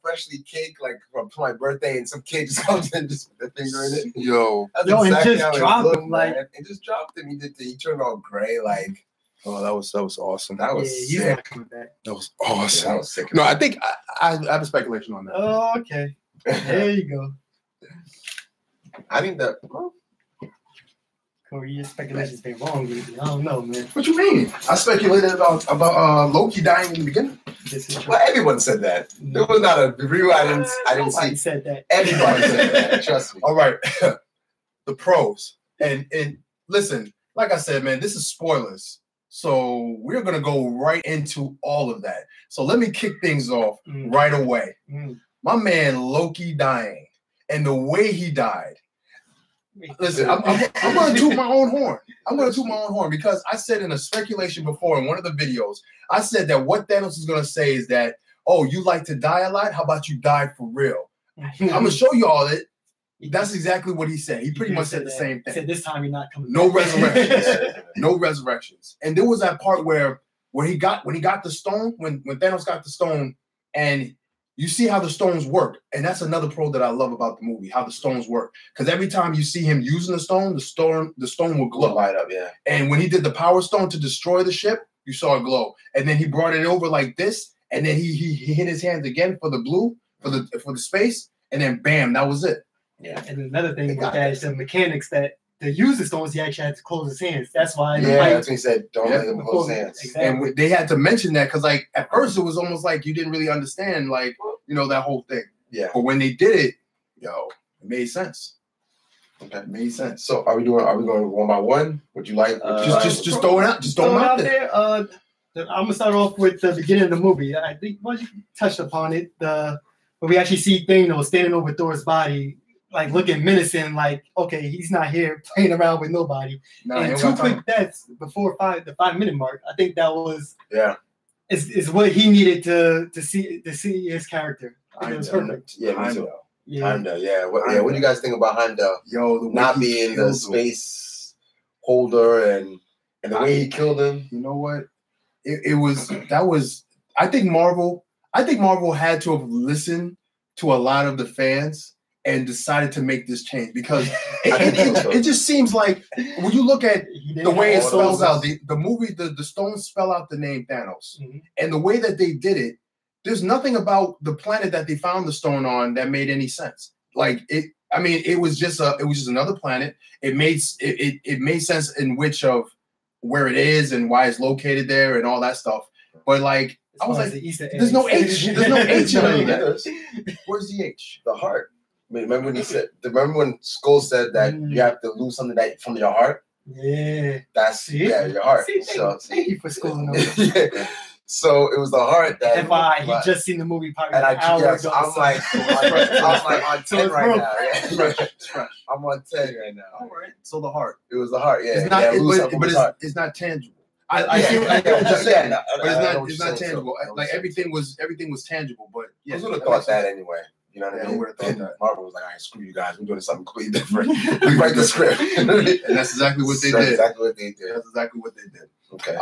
freshly cake like for my birthday, and some kid just comes in and just put their finger in it. Yo, That's and exactly just how it dropped looked, him, like- man. It just dropped him. He turned all gray, like. oh, that was awesome. That was he's sick. not coming back. That was Yeah, awesome. that was sick. No, I think I have a speculation on that. Oh, okay. There you go. I think that. Corey, your speculation's been wrong lately. I don't know, man. What you mean? I speculated about Loki dying in the beginning. This is true. Well, everyone said that. There was not a review. I didn't Nobody see. said that. Everybody said that. Trust me. All right, the pros and listen, like I said, man, this is spoilers, so we're gonna go right into all of that. So let me kick things off right away. My man Loki dying and the way he died. Listen, I'm going to toot my own horn. I'm going to toot my own horn because I said in a speculation before in one of the videos, I said that what Thanos is going to say is that, oh, you like to die a lot? How about you die for real? I'm going to show you all that. That's exactly what he said. He pretty much said the same thing. He said this time you're not coming No back. resurrections. No resurrections. And there was that part where when he got the stone, when Thanos got the stone, and you see how the stones work. And that's another pro that I love about the movie, how the stones work. Because every time you see him using the stone will glow. Light up, yeah. And when he did the power stone to destroy the ship, you saw it glow. And then he brought it over like this, and then he hit his hands again for the blue, for the space, and then bam, that was it. Yeah, and another thing with that is the mechanics that to use the stones, he actually had to close his hands. That's why. Yeah, that's what he said. Don't let him close his hands. Exactly. And they had to mention that because, like, at first it was almost like you didn't really understand, like, you know, that whole thing. Yeah. But when they did it, yo, it made sense. Okay. It made sense. So are we going one by one? Would you like? Just throw it out. Just throw it out there. I'm gonna start off with the beginning of the movie. I think you touched upon it. When we actually see Thanos standing over Thor's body, like looking menacing, like, okay, he's not here playing around with nobody. And 2 quick deaths before the 5 minute mark. I think that was is what he needed to see his character. It was perfect. Yeah, me too. Yeah. Heimdall, yeah. What do you guys think about Heimdall? Yo, the not being the space holder and the way he killed him. You know what? I think Marvel had to have listened to a lot of the fans and decided to make this change because it just seems like when you look at the way it spells out, the movie, the stones spell out the name Thanos. Mm-hmm. And the way that they did it, there's nothing about the planet that they found the stone on that made any sense. Like it was just another planet. It made sense in which of where it is and why it's located there and all that stuff. But like I was like, there's no H. There's no H in any of that. Where's the H? The heart. Remember when he said? Remember when Skull said that you have to lose something that from your heart? Yeah, that's your heart. Thank you for schooling over. Yeah. So it was the heart that. And why he just seen the movie probably an hour ago. I'm like on 10 right now. Yeah. Fresh. I'm on 10 right now. All right. So the heart. It was the heart. Yeah. It's not. It's not tangible. I get what you're saying, but it's not tangible. Like everything was tangible, but yeah, I would have thought that anyway. You know what I mean? Would have thought that. Marvel was like, "All right, screw you guys. We're doing something completely different. We write the script." And that's exactly what they did. That's exactly what they did. Okay.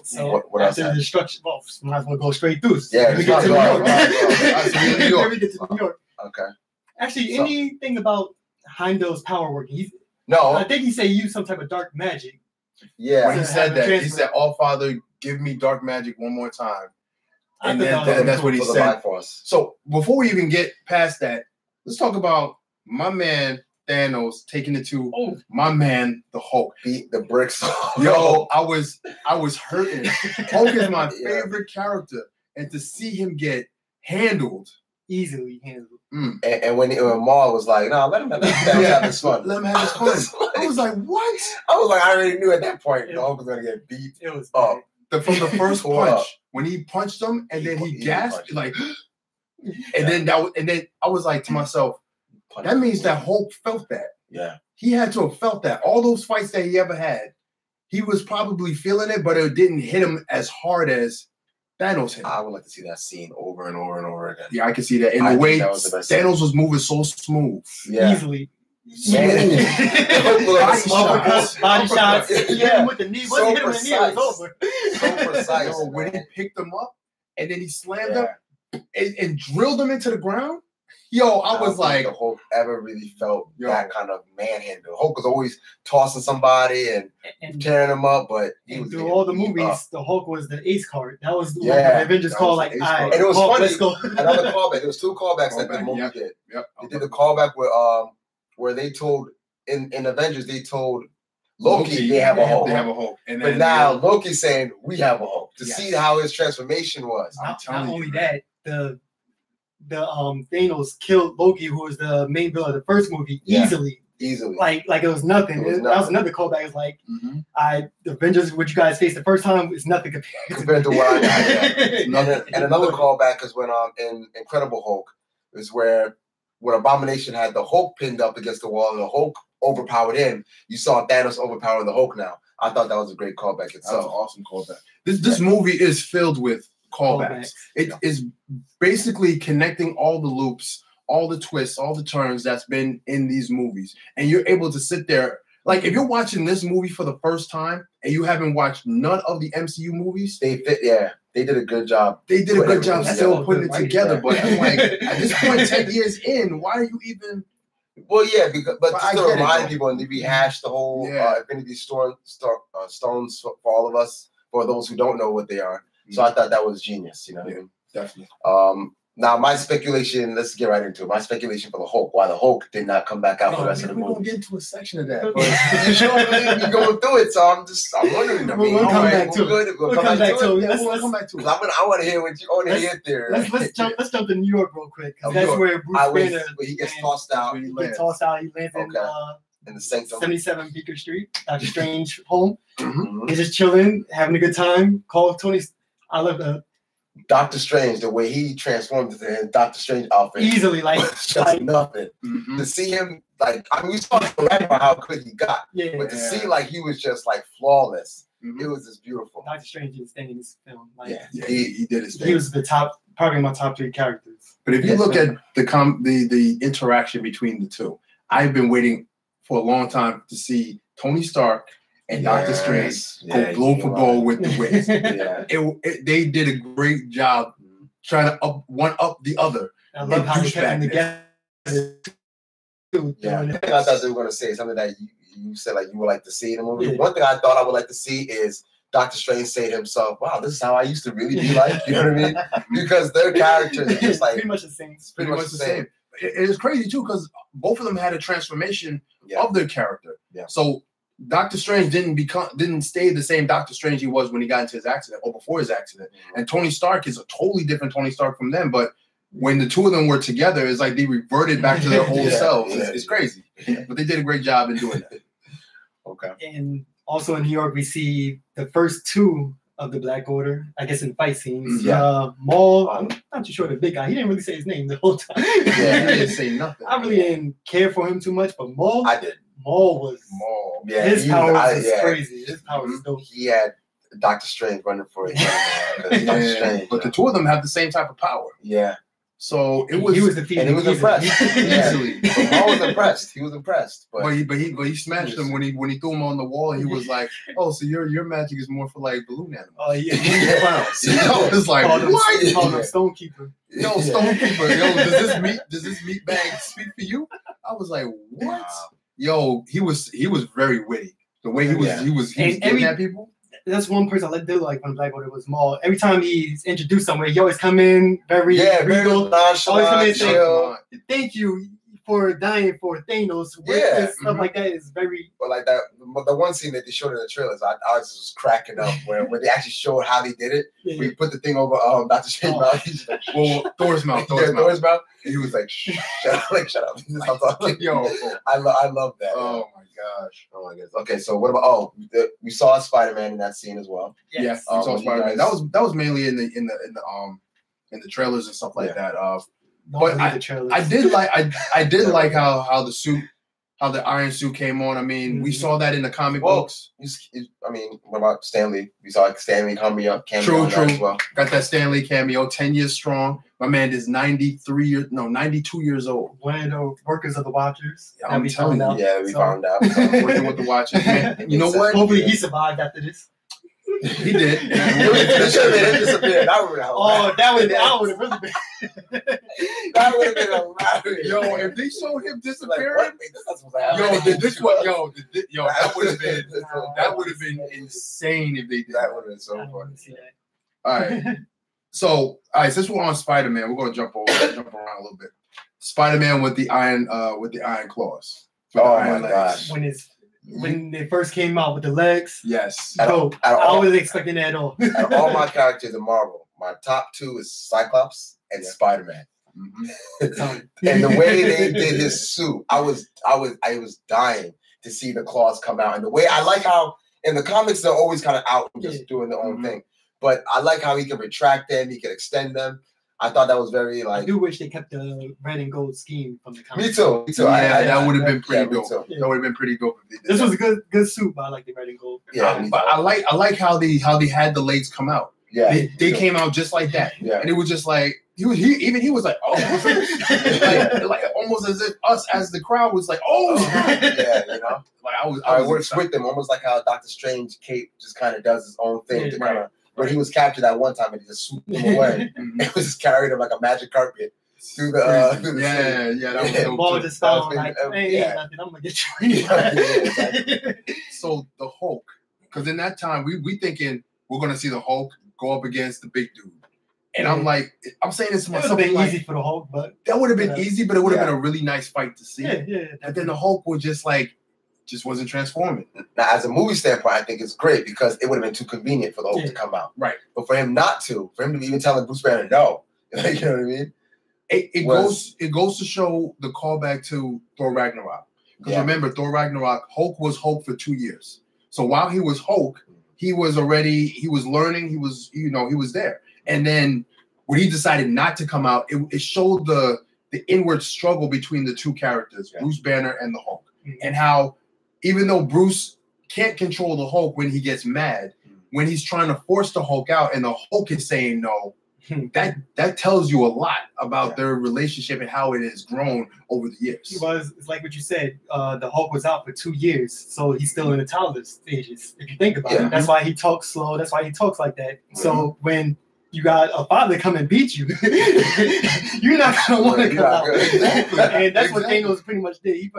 So what else? After the destruction, might as well go straight through. Yeah. Let me get to New York. Let me get to New York. Okay. Actually, anything about Heimdall's power working? No. I think he said he used some type of dark magic. Yeah. When he said that, he said, "Oh, Father, give me dark magic one more time." And then that's what he said. So before we even get past that, let's talk about my man Thanos taking it to my man the Hulk. Beat the bricks. Yo, I was hurting. Hulk is my favorite character, and to see him get easily handled. And when Maul was like, "No, let him have his fun. Let him have his fun." I was like, "What?" I was like, I already knew at that point the Hulk was gonna get beat. It was up. From the first punch, when he punched him, and then he gasped, like, and then I was like to myself, that means that Hulk felt that. Yeah, he had to have felt that. All those fights that he ever had, he was probably feeling it, but it didn't hit him as hard as Thanos hit him. I would like to see that scene over and over and over again. Yeah, I can see that. And the way Thanos was moving so smooth, easily. Man. Body shots. Yeah. With the knee. Once you hit him in the knee, it was over. So precise. When he picked him up and then he slammed him, and drilled him into the ground. Yo, I was like, the Hulk ever really felt that kind of manhandle. Hulk was always tossing somebody and tearing him up, but through all the movies, the Hulk was the ace card. That was what the Avengers called like, and it was Hulk, funny. Let's go. Another callback. There was 2 callbacks that the movie did. Yep. They did the callback where they told in Avengers they told Loki they have a Hulk. They have a Hulk. And but now Loki's saying we have a Hulk to see how his transformation was. Not only that, the Thanos killed Loki, who was the main villain of the first movie, easily. Like it was nothing. That was another callback. It's like the Avengers, what you guys faced the first time, is nothing compared to what I got. And another callback is when in Incredible Hulk is where when Abomination had the Hulk pinned up against the wall and the Hulk overpowered him, you saw Thanos overpower the Hulk now. I thought that was a great callback itself. That was an awesome callback. This movie is filled with callbacks. It is basically connecting all the loops, all the twists, all the turns that's been in these movies. And you're able to sit there. Like, if you're watching this movie for the first time and you haven't watched none of the MCU movies, they did a good job. They did a good job still putting it together. But I'm like, at this point, 10 years in, why are you even... Well, yeah, but still remind people and they rehash the whole Infinity Stones for all of us, for those who don't know what they are. So I thought that was genius, you know what I mean? Definitely. Now, my speculation, let's get right into it. My speculation for the Hulk, why the Hulk did not come back out for the rest of the movie. We're going to get into a section of that. But you sure you're going through it, so I'm wondering. We'll come back to it. We'll come back to it. We'll come back to it. I want to hear what you want to hear there. Let's jump to New York real quick. That's where Bruce Banner... Where he gets tossed out. He gets tossed out. He lands in the Sanctum. 77 Beaker Street, Dr. Strange home. He's just chilling, having a good time. Call Tony... I love that. Doctor Strange, the way he transformed into his Doctor Strange outfit, easily just nothing. To see him we saw how good he got, but to see he was just flawless, it was just beautiful. Doctor Strange is standing in this film. He did his thing. He was probably my top 3 characters. But if you look at the interaction between the two, I've been waiting for a long time to see Tony Stark and Doctor Strange go blow for blow with the wits. They did a great job trying to one up the other. I love how they kept them together. I thought they were going to say something that you said you would like to see in the movie. One thing I thought I would like to see is Doctor Strange say to himself, "Wow, this is how I used to really be like." You know what I mean? Because their characters are just pretty much the same. Pretty much the same. It's crazy too because both of them had a transformation of their character. So Doctor Strange didn't stay the same Doctor Strange he was when he got into his accident or before his accident. And Tony Stark is a totally different Tony Stark from them. But when the two of them were together, it's like they reverted back to their old selves. It's crazy. But they did a great job in doing that. Okay. And also in New York, we see the first 2 of the Black Order, I guess, in fight scenes. Maul, I'm not too sure the big guy. He didn't really say his name the whole time. He didn't say nothing. I really didn't care for him too much, but Maul, I did. Maul. Yeah, his power was crazy. His power was dope. He had Doctor Strange running for it. But the two of them have the same type of power. Yeah. So he was defeated. And he was impressed. Easily. Maul was impressed. He was impred. But he smashed him when he threw him on the wall. He was like, "Oh, so your magic is more for balloon animals." Oh yeah. I was like, "What?" Called him Stonekeeper. Yo, Stonekeeper. Yo, does this meat bag speak for you? I was like, "What?" Wow. Yo, he was very witty. The way he was getting at people. That's one person I did like when Black Order was Maul. Every time he's introduced somewhere, he always come in very regal. Always come in saying, "Thank you for dying for Thanos." Stuff like that is very. But like that, the one scene that they showed in the trailers, I was just cracking up when they actually showed how they did it. Yeah. We put the thing over Dr. Strange's mouth. He's like, Thor's mouth. Thor's mouth. And he was like, "Shut up!" Yo, I love that. Oh my gosh. Oh my goodness. Okay, so what about? We saw Spider-Man in that scene as well. Yes, we saw Spider-Man. That was mainly in the trailers and stuff like that. But I did like how the suit, how the Iron Suit came on. I mean, we saw that in the comic books. What about Stanley? We saw Stanley cameo. True. As well. Got that Stanley cameo. 10 years strong. My man is 92 years old. One of the workers of the Watchers. I'm telling you. Yeah, we found out. Working with the Watchers. Man. You know what? Hopefully he survived after this. He did. They should have made him disappear. That would have That would have really been. That would have been hilarious. Yo, if they showed him disappearing, like, wait, that's supposed to happen. that would have been insane if they did. That would have been so funny. All right. Since we're on Spider-Man, we're gonna jump around a little bit. Spider-Man with the iron claws. Oh my gosh! When they first came out with the legs, yes. I wasn't expecting that at all. Out of all my characters in Marvel, my top two is Cyclops and Spider-Man. Mm-hmm. And the way they did his suit, I was dying to see the claws come out. And the way I like how in the comics they're always kind of out and just doing their own thing. But I like how he can retract them, he can extend them. I thought that was very like. I do wish they kept the red and gold scheme from the comics. Me too. Yeah, that would have been pretty dope. That would have been pretty dope. If they did this was a good suit, but I like the red and gold. Yeah, but I like how they had the legs come out. Yeah, they came out just like that. Yeah, and it was just like he was like, oh, like almost as if us as the crowd was like, oh, yeah, you know, like I works with them, almost like how Doctor Strange Cape just kind of does his own thing to kind of. Where he was captured that one time and he just swooped him away. It was just carried him like a magic carpet through the that was dope. Ball just fell like, hey, nothing, I'm gonna get you. So the Hulk, because in that time we thinking we're gonna see the Hulk go up against the big dude, and I'm saying this to myself. It would have been easy for the Hulk, but that would have been easy, but it would have been a really nice fight to see. Yeah. And then the Hulk was just wasn't transforming. Now, as a movie standpoint, I think it's great because it would have been too convenient for the Hulk to come out. Right. But for him not to, for him to be even telling Bruce Banner no, you know what I mean? It goes to show the callback to Thor Ragnarok. Because remember, Thor Ragnarok, Hulk was Hulk for 2 years. So while he was Hulk, he was learning, he was there. And then when he decided not to come out, it showed the inward struggle between the two characters, Bruce Banner and the Hulk. And how even though Bruce can't control the Hulk when he gets mad, when he's trying to force the Hulk out and the Hulk is saying no, that tells you a lot about their relationship and how it has grown over the years. It's like what you said, the Hulk was out for 2 years, so he's still in the toddler stages, if you think about it. That's why he talks slow, that's why he talks like that. So when you got a father come and beat you, you're not going to want to come out. And that's what Thanos pretty much did. He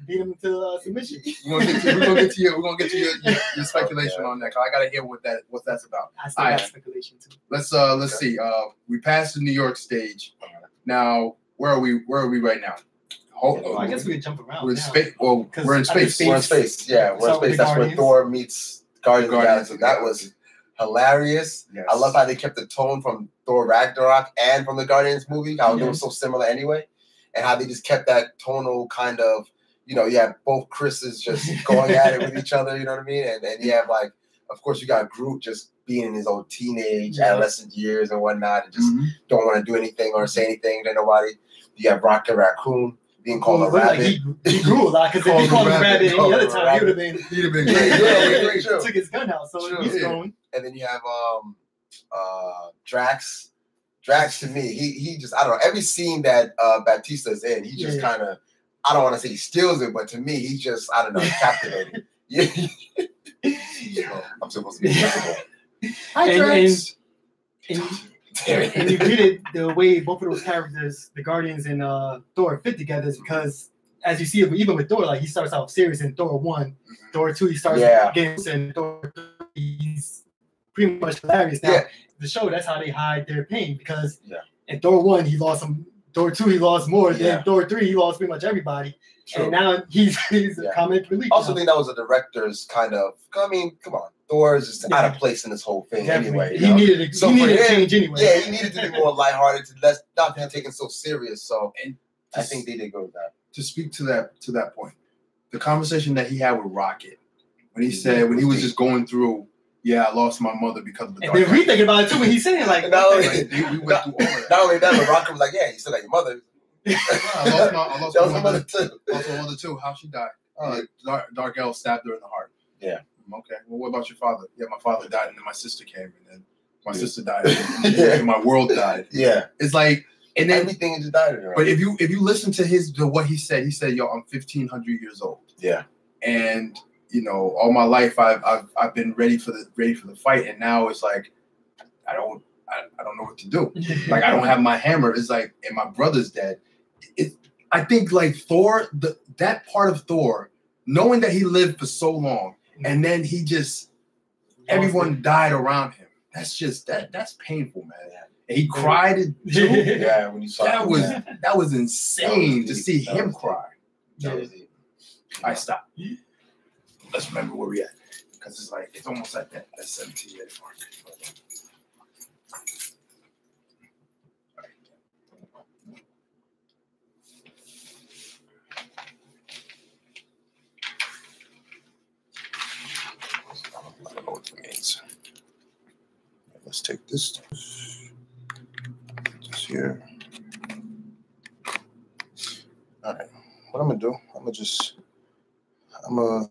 beat him into submission. We're gonna get to your speculation on that. I gotta hear what that's about. I still got speculation too. Let's see. We passed the New York stage. Now where are we right now? I guess we could jump around. We're in space. Well, we're in space. We're in space. Yeah, we're in space. That's where Thor meets Guardians of the Galaxy. That was hilarious. Yes. I love how they kept the tone from Thor Ragnarok and from the Guardians movie. How they were so similar anyway, and how they just kept that tonal kind of. You know, you have both Chris's just going at it with each other, you know what I mean? And then you have, like, of course, you got Groot just being in his old teenage, adolescent years and whatnot, and just don't want to do anything or say anything to nobody. You have Rocket Raccoon being called a rabbit. He grew a lot, because if he called him a rabbit any other time, he'd have been great. Took his gun out, so he's growing. And then you have Drax. Drax, to me, he just, I don't know, every scene that Batista's in, he just kind of, I don't want to say he steals it, but to me, he's just, I don't know, captivating. I'm supposed to be invisible. Hi, Drax. And you get it the way both of those characters, the Guardians and Thor, fit together is because, as you see, even with Thor, like he starts out serious in Thor 1, Thor 2, he starts getting, and Thor 3, he's pretty much hilarious. Now, the show, that's how they hide their pain, because in Thor 1, he lost some. Thor 2, he lost more. Then Thor 3, he lost pretty much everybody. True. And now he's a comic relief. I also think that was a director's kind of. I mean, come on, Thor is just out of place in this whole thing anyway. He needed a change anyway. Yeah, he needed to be more lighthearted, not be taken so serious. So, and I think they did go with that. To speak to that point, the conversation that he had with Rocket when he said when he was just going through. Yeah, I lost my mother because of the dark. And then we thinking about it too when he's saying like, we went through all that. Not only that, but Rocket was like, yeah, you still got your mother. I lost my mother too. Also, mother too. How she died? Dark Elf stabbed her in the heart. Yeah. Okay. Well, what about your father? Yeah, my father died, and then my sister came, and then my sister died, and my world died. Yeah. It's like, and then everything just died. Right? But if you listen to what he said, "Yo, I'm 1,500 years old." Yeah. And you know, all my life I've been ready for the fight, and now it's like I don't know what to do. Like I don't have my hammer. It's like, and my brother's dead. I think like Thor, that part of Thor, knowing that he lived for so long, and then he just everyone died around him. That's just that's painful, man. And he cried too. Yeah, when you saw that was insane to see him cry. That was it. I stop. Let's remember where we at, because it's like it's almost like that 17-minute mark. I don't know what it means. Let's take this here. All right. What I'm gonna do? I'm gonna